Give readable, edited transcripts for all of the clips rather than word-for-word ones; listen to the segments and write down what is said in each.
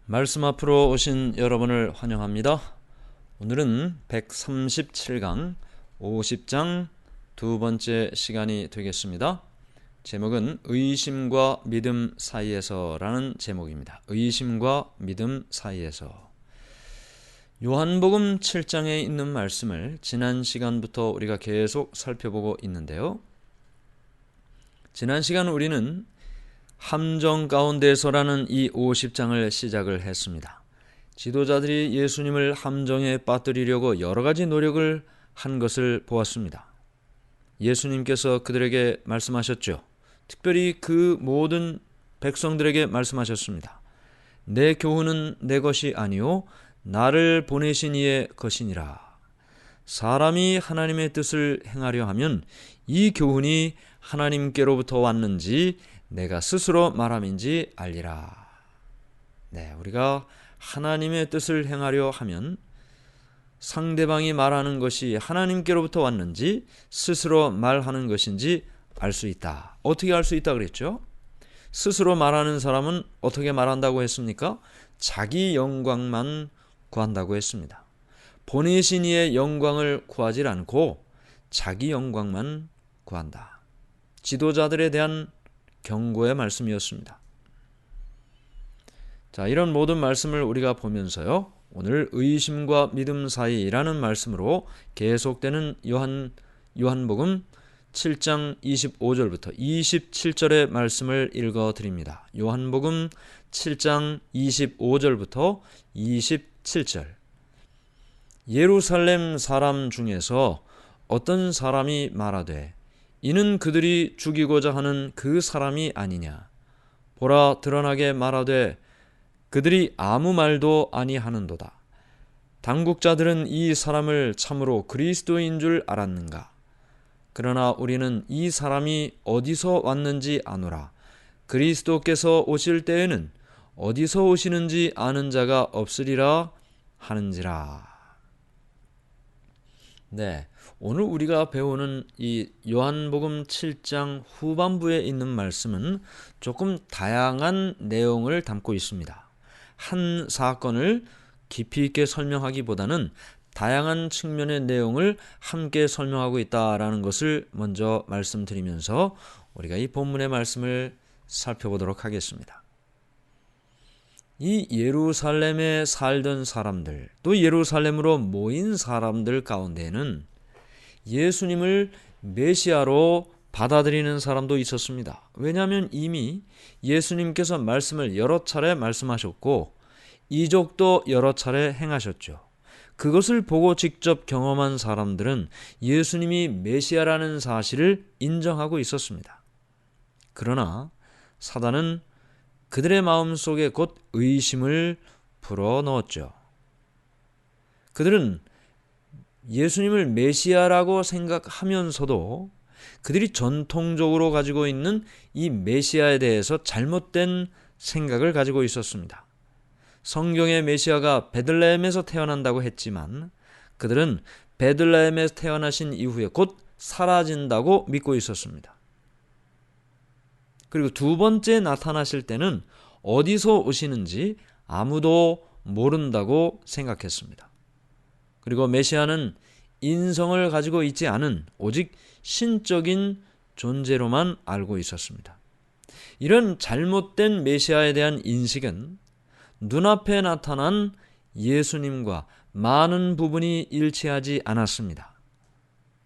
말씀 앞으로 오신 여러분을 환영합니다. 오늘은 137강 50장 두 번째 시간이 되겠습니다. 제목은 의심과 믿음 사이에서라는 제목입니다. 의심과 믿음 사이에서. 요한복음 7장에 있는 말씀을 지난 시간부터 우리가 계속 살펴보고 있는데요. 지난 시간 우리는 함정 가운데서라는 이 50장을 시작을 했습니다. 지도자들이 예수님을 함정에 빠뜨리려고 여러 가지 노력을 한 것을 보았습니다. 예수님께서 그들에게 말씀하셨죠. 특별히 그 모든 백성들에게 말씀하셨습니다. 내 교훈은 내 것이 아니요 나를 보내신 이의 것이니라. 사람이 하나님의 뜻을 행하려 하면 이 교훈이 하나님께로부터 왔는지 내가 스스로 말함인지 알리라. 우리가 하나님의 뜻을 행하려 하면 상대방이 말하는 것이 하나님께로부터 왔는지 스스로 말하는 것인지 알 수 있다. 어떻게 알 수 있다 그랬죠? 스스로 말하는 사람은 어떻게 말한다고 했습니까? 자기 영광만 구한다고 했습니다. 보내신 이의 영광을 구하지 않고 자기 영광만 구한다. 지도자들에 대한 경고의 말씀이었습니다. 자, 이런 모든 말씀을 우리가 보면서요, 오늘 의심과 믿음 사이라는 말씀으로 계속되는 요한복음 7장 25절부터 27절의 말씀을 읽어드립니다. 요한복음 7장 25절부터 27절. 예루살렘 사람 중에서 어떤 사람이 말하되 이는 그들이 죽이고자 하는 그 사람이 아니냐. 보라, 드러나게 말하되 그들이 아무 말도 아니하는도다. 당국자들은 이 사람을 참으로 그리스도인 줄 알았는가. 그러나 우리는 이 사람이 어디서 왔는지 아노라. 그리스도께서 오실 때에는 어디서 오시는지 아는 자가 없으리라 하는지라. 오늘 우리가 배우는 이 요한복음 7장 후반부에 있는 말씀은 조금 다양한 내용을 담고 있습니다. 한 사건을 깊이 있게 설명하기보다는 다양한 측면의 내용을 함께 설명하고 있다라는 것을 먼저 말씀드리면서 우리가 이 본문의 말씀을 살펴보도록 하겠습니다. 이 예루살렘에 살던 사람들, 또 예루살렘으로 모인 사람들 가운데는 예수님을 메시아로 받아들이는 사람도 있었습니다. 왜냐하면 이미 예수님께서 말씀을 여러 차례 말씀하셨고 이적도 여러 차례 행하셨죠. 그것을 보고 직접 경험한 사람들은 예수님이 메시아라는 사실을 인정하고 있었습니다. 그러나 사단은 그들의 마음속에 곧 의심을 불어넣었죠. 그들은 예수님을 메시아라고 생각하면서도 그들이 전통적으로 가지고 있는 이 메시아에 대해서 잘못된 생각을 가지고 있었습니다. 성경의 메시아가 베들레헴에서 태어난다고 했지만 그들은 베들레헴에서 태어나신 이후에 곧 사라진다고 믿고 있었습니다. 그리고 두 번째 나타나실 때는 어디서 오시는지 아무도 모른다고 생각했습니다. 그리고 메시아는 인성을 가지고 있지 않은 오직 신적인 존재로만 알고 있었습니다. 이런 잘못된 메시아에 대한 인식은 눈앞에 나타난 예수님과 많은 부분이 일치하지 않았습니다.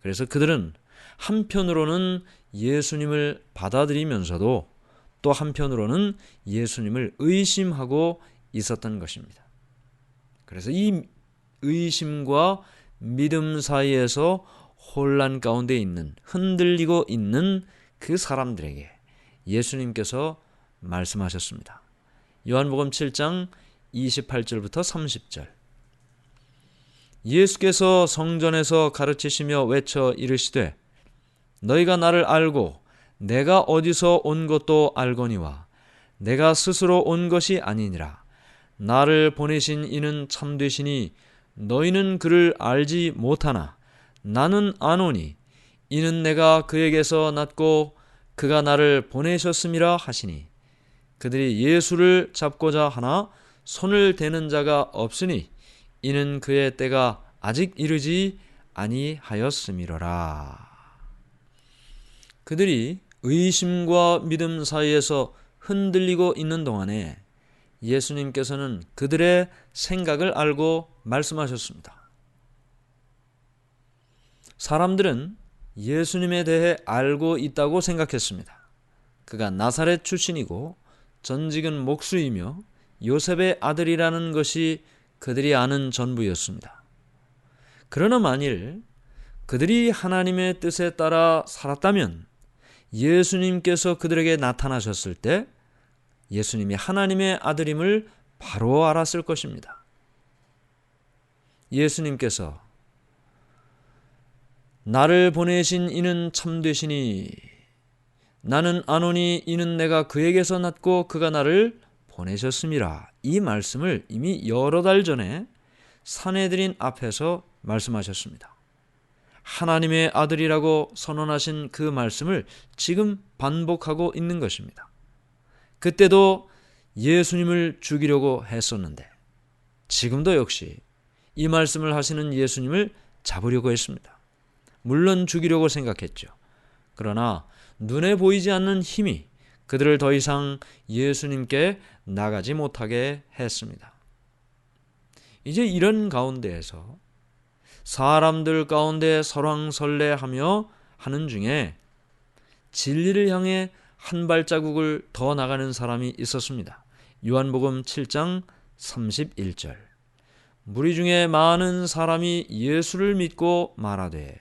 그래서 그들은 한편으로는 예수님을 받아들이면서도 또 한편으로는 예수님을 의심하고 있었던 것입니다. 그래서 이 의심과 믿음 사이에서 혼란 가운데 있는, 흔들리고 있는 그 사람들에게 예수님께서 말씀하셨습니다. 요한복음 7장 28절부터 30절. 예수께서 성전에서 가르치시며 외쳐 이르시되 너희가 나를 알고 내가 어디서 온 것도 알거니와 내가 스스로 온 것이 아니니라. 나를 보내신 이는 참되시니 너희는 그를 알지 못하나 나는 아노니 이는 내가 그에게서 났고 그가 나를 보내셨음이라 하시니 그들이 예수를 잡고자 하나 손을 대는 자가 없으니 이는 그의 때가 아직 이르지 아니하였음이로라. 그들이 의심과 믿음 사이에서 흔들리고 있는 동안에 예수님께서는 그들의 생각을 알고 말씀하셨습니다. 사람들은 예수님에 대해 알고 있다고 생각했습니다. 그가 나사렛 출신이고 전직은 목수이며 요셉의 아들이라는 것이 그들이 아는 전부였습니다. 그러나 만일 그들이 하나님의 뜻에 따라 살았다면 예수님께서 그들에게 나타나셨을 때 예수님이 하나님의 아들임을 바로 알았을 것입니다. 예수님께서 나를 보내신 이는 참되시니 나는 아노니 이는 내가 그에게서 났고 그가 나를 보내셨음이라. 이 말씀을 이미 여러 달 전에 산헤드린 앞에서 말씀하셨습니다. 하나님의 아들이라고 선언하신 그 말씀을 지금 반복하고 있는 것입니다. 그때도 예수님을 죽이려고 했었는데 지금도 역시 이 말씀을 하시는 예수님을 잡으려고 했습니다. 물론 죽이려고 생각했죠. 그러나 눈에 보이지 않는 힘이 그들을 더 이상 예수님께 나가지 못하게 했습니다. 이제 이런 가운데에서 사람들 가운데 설왕설래하며 하는 중에 진리를 향해 한 발자국을 더 나가는 사람이 있었습니다. 요한복음 7장 31절. 무리 중에 많은 사람이 예수를 믿고 말하되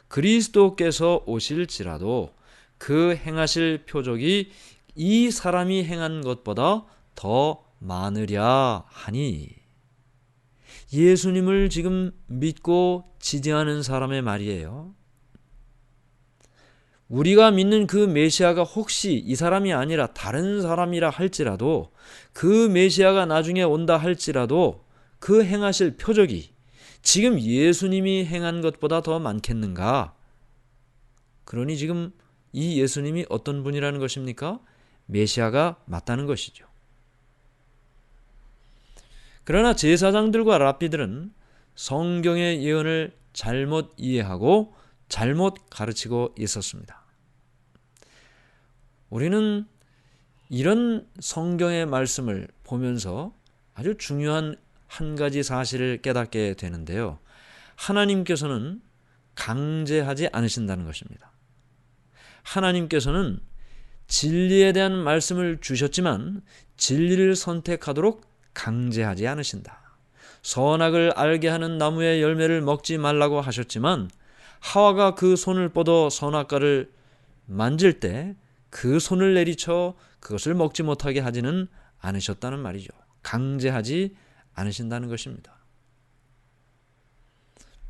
그리스도께서 오실지라도 그 행하실 표적이 이 사람이 행한 것보다 더 많으랴 하니. 예수님을 지금 믿고 지지하는 사람의 말이에요. 우리가 믿는 그 메시아가 혹시 이 사람이 아니라 다른 사람이라 할지라도, 그 메시아가 나중에 온다 할지라도 그 행하실 표적이 지금 예수님이 행한 것보다 더 많겠는가? 그러니 지금 이 예수님이 어떤 분이라는 것입니까? 메시아가 맞다는 것이죠. 그러나 제사장들과 랍비들은 성경의 예언을 잘못 이해하고 잘못 가르치고 있었습니다. 우리는 이런 성경의 말씀을 보면서 아주 중요한 한 가지 사실을 깨닫게 되는데요. 하나님께서는 강제하지 않으신다는 것입니다. 하나님께서는 진리에 대한 말씀을 주셨지만 진리를 선택하도록 강제하지 않으신다. 선악을 알게 하는 나무의 열매를 먹지 말라고 하셨지만 하와가 그 손을 뻗어 선악과를 만질 때 그 손을 내리쳐 그것을 먹지 못하게 하지는 않으셨다는 말이죠. 강제하지 않으신다는 것입니다.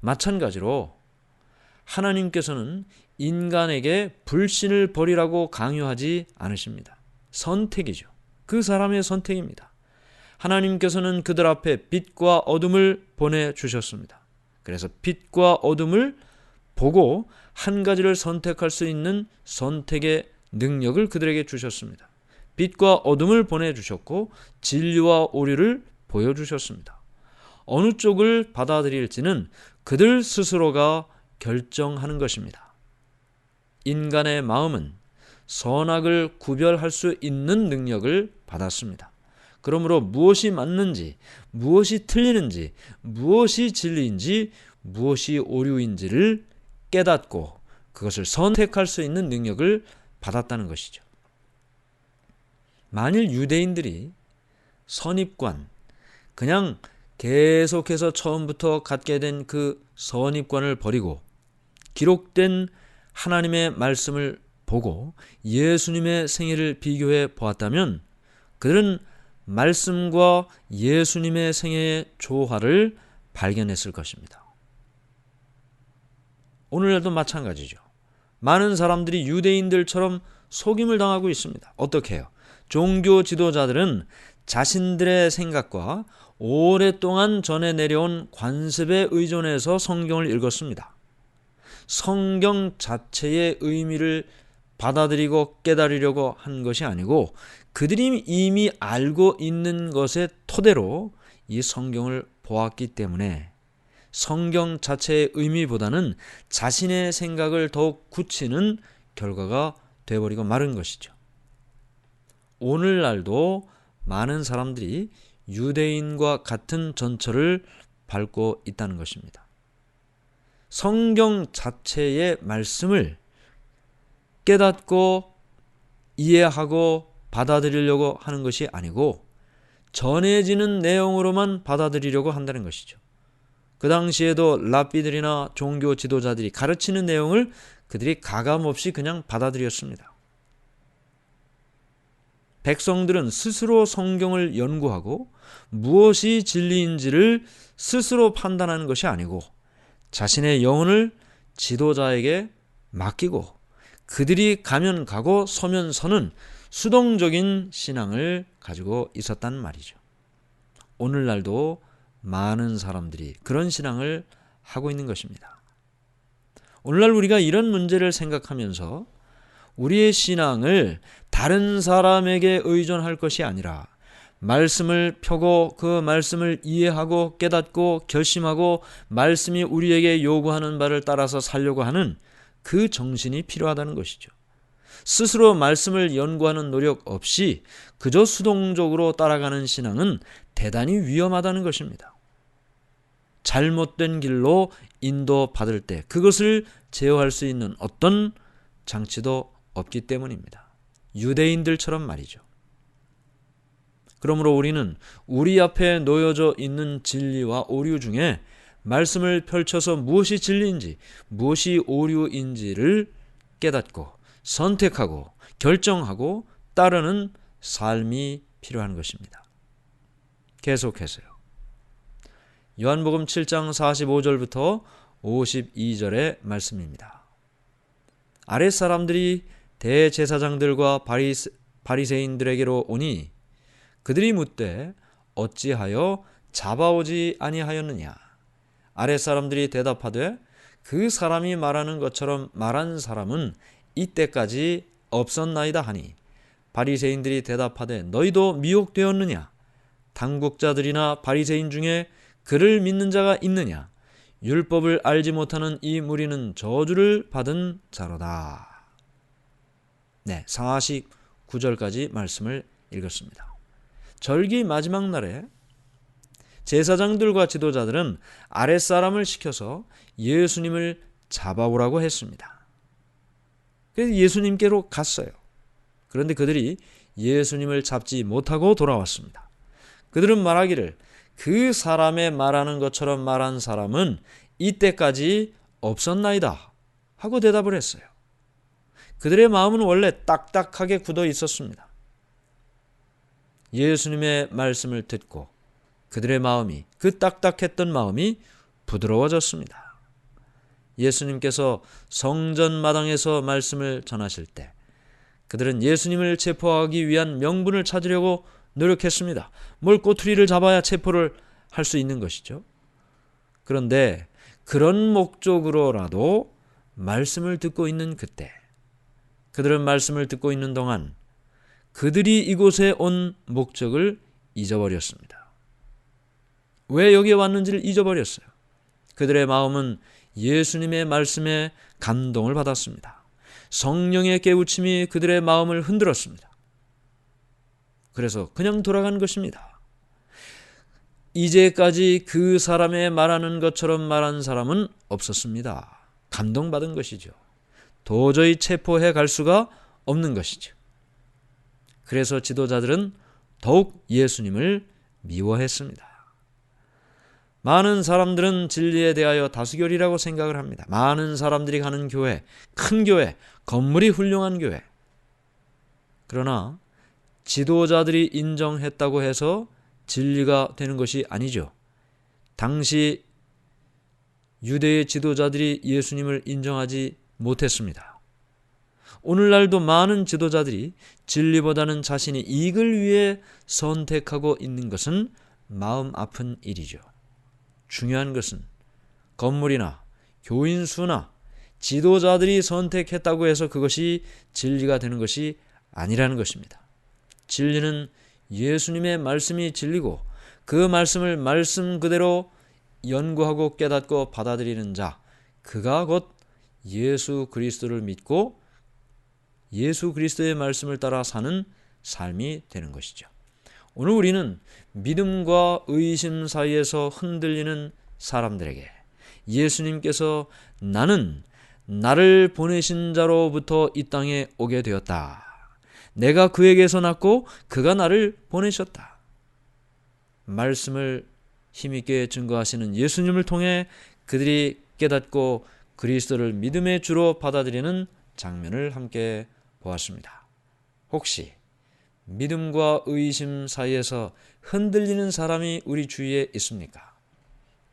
마찬가지로 하나님께서는 인간에게 불신을 버리라고 강요하지 않으십니다. 선택이죠. 그 사람의 선택입니다. 하나님께서는 그들 앞에 빛과 어둠을 보내주셨습니다. 그래서 빛과 어둠을 보고 한 가지를 선택할 수 있는 선택의 능력을 그들에게 주셨습니다. 빛과 어둠을 보내주셨고 진리와 오류를 보여주셨습니다. 어느 쪽을 받아들일지는 그들 스스로가 결정하는 것입니다. 인간의 마음은 선악을 구별할 수 있는 능력을 받았습니다. 그러므로 무엇이 맞는지, 무엇이 틀리는지, 무엇이 진리인지, 무엇이 오류인지를 깨닫고 그것을 선택할 수 있는 능력을 받았다는 것이죠. 만일 유대인들이 선입관, 그냥 계속해서 처음부터 갖게 된 그 선입관을 버리고 기록된 하나님의 말씀을 보고 예수님의 생애를 비교해 보았다면 그들은 말씀과 예수님의 생애의 조화를 발견했을 것입니다. 오늘날도 마찬가지죠. 많은 사람들이 유대인들처럼 속임을 당하고 있습니다. 어떻게 해요? 종교 지도자들은 자신들의 생각과 오랫동안 전해 내려온 관습에 의존해서 성경을 읽었습니다. 성경 자체의 의미를 받아들이고 깨달으려고 한 것이 아니고 그들이 이미 알고 있는 것의 토대로 이 성경을 보았기 때문에 성경 자체의 의미보다는 자신의 생각을 더욱 굳히는 결과가 되어버리고 마른 것이죠. 오늘날도 많은 사람들이 유대인과 같은 전철을 밟고 있다는 것입니다. 성경 자체의 말씀을 깨닫고 이해하고 받아들이려고 하는 것이 아니고 전해지는 내용으로만 받아들이려고 한다는 것이죠. 그 당시에도 랍비들이나 종교 지도자들이 가르치는 내용을 그들이 가감없이 그냥 받아들였습니다. 백성들은 스스로 성경을 연구하고 무엇이 진리인지를 스스로 판단하는 것이 아니고 자신의 영혼을 지도자에게 맡기고 그들이 가면 가고 서면 서는 수동적인 신앙을 가지고 있었단 말이죠. 오늘날도 많은 사람들이 그런 신앙을 하고 있는 것입니다. 오늘날 우리가 이런 문제를 생각하면서 우리의 신앙을 다른 사람에게 의존할 것이 아니라 말씀을 펴고 그 말씀을 이해하고 깨닫고 결심하고 말씀이 우리에게 요구하는 바를 따라서 살려고 하는 그 정신이 필요하다는 것이죠. 스스로 말씀을 연구하는 노력 없이 그저 수동적으로 따라가는 신앙은 대단히 위험하다는 것입니다. 잘못된 길로 인도받을 때 그것을 제어할 수 있는 어떤 장치도 없기 때문입니다. 유대인들처럼 말이죠. 그러므로 우리는 우리 앞에 놓여져 있는 진리와 오류 중에 말씀을 펼쳐서 무엇이 진리인지 무엇이 오류인지를 깨닫고 선택하고 결정하고 따르는 삶이 필요한 것입니다. 계속해서요. 요한복음 7장 45절부터 52절의 말씀입니다. 아랫 사람들이 대제사장들과 바리새인들에게로 오니 그들이 묻되 어찌하여 잡아오지 아니하였느냐. 아랫 사람들이 대답하되 그 사람이 말하는 것처럼 말한 사람은 이때까지 없었나이다 하니 바리새인들이 대답하되 너희도 미혹되었느냐. 당국자들이나 바리새인 중에 그를 믿는 자가 있느냐. 율법을 알지 못하는 이 무리는 저주를 받은 자로다. 네, 49절까지 말씀을 읽었습니다. 절기 마지막 날에 제사장들과 지도자들은 아랫사람을 시켜서 예수님을 잡아오라고 했습니다. 그래서 예수님께로 갔어요. 그런데 그들이 예수님을 잡지 못하고 돌아왔습니다. 그들은 말하기를 그 사람의 말하는 것처럼 말한 사람은 이때까지 없었나이다 하고 대답을 했어요. 그들의 마음은 원래 딱딱하게 굳어 있었습니다. 예수님의 말씀을 듣고 그들의 마음이 그 딱딱했던 마음이 부드러워졌습니다. 예수님께서 성전 마당에서 말씀을 전하실 때 그들은 예수님을 체포하기 위한 명분을 찾으려고 노력했습니다. 뭘 꼬투리를 잡아야 체포를 할 수 있는 것이죠. 그런데 그런 목적으로라도 말씀을 듣고 있는 그때 그들은 말씀을 듣고 있는 동안 그들이 이곳에 온 목적을 잊어버렸습니다. 왜 여기에 왔는지를 잊어버렸어요. 그들의 마음은 예수님의 말씀에 감동을 받았습니다. 성령의 깨우침이 그들의 마음을 흔들었습니다. 그래서 그냥 돌아간 것입니다. 이제까지 그 사람의 말하는 것처럼 말한 사람은 없었습니다. 감동받은 것이죠. 도저히 체포해 갈 수가 없는 것이죠. 그래서 지도자들은 더욱 예수님을 미워했습니다. 많은 사람들은 진리에 대하여 다수결이라고 생각을 합니다. 많은 사람들이 가는 교회, 큰 교회, 건물이 훌륭한 교회. 그러나 지도자들이 인정했다고 해서 진리가 되는 것이 아니죠. 당시 유대의 지도자들이 예수님을 인정하지 못했습니다. 오늘날도 많은 지도자들이 진리보다는 자신의 이익을 위해 선택하고 있는 것은 마음 아픈 일이죠. 중요한 것은 건물이나 교인 수나 지도자들이 선택했다고 해서 그것이 진리가 되는 것이 아니라는 것입니다. 진리는 예수님의 말씀이 진리고 그 말씀을 말씀 그대로 연구하고 깨닫고 받아들이는 자, 그가 곧 예수 그리스도를 믿고 예수 그리스도의 말씀을 따라 사는 삶이 되는 것이죠. 오늘 우리는 믿음과 의심 사이에서 흔들리는 사람들에게 예수님께서 나는 나를 보내신 자로부터 이 땅에 오게 되었다. 내가 그에게서 났고 그가 나를 보내셨다. 말씀을 힘있게 증거하시는 예수님을 통해 그들이 깨닫고 그리스도를 믿음의 주로 받아들이는 장면을 함께 보았습니다. 혹시 믿음과 의심 사이에서 흔들리는 사람이 우리 주위에 있습니까?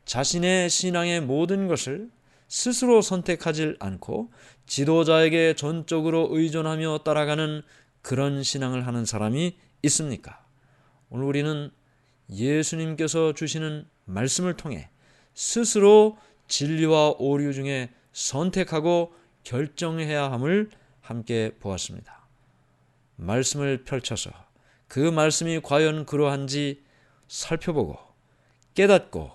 자신의 신앙의 모든 것을 스스로 선택하지 않고 지도자에게 전적으로 의존하며 따라가는 그런 신앙을 하는 사람이 있습니까? 오늘 우리는 예수님께서 주시는 말씀을 통해 스스로 진리와 오류 중에 선택하고 결정해야 함을 함께 보았습니다. 말씀을 펼쳐서 그 말씀이 과연 그러한지 살펴보고 깨닫고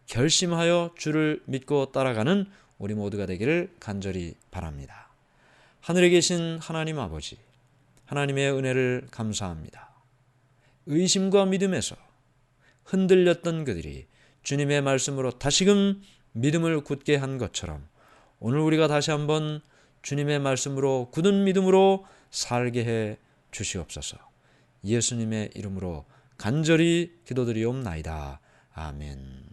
결심하여 주를 믿고 따라가는 우리 모두가 되기를 간절히 바랍니다. 하늘에 계신 하나님 아버지, 하나님의 은혜를 감사합니다. 의심과 믿음에서 흔들렸던 그들이 주님의 말씀으로 다시금 믿음을 굳게 한 것처럼 오늘 우리가 다시 한번 주님의 말씀으로 굳은 믿음으로 살게 해 주시옵소서. 예수님의 이름으로 간절히 기도드리옵나이다. 아멘.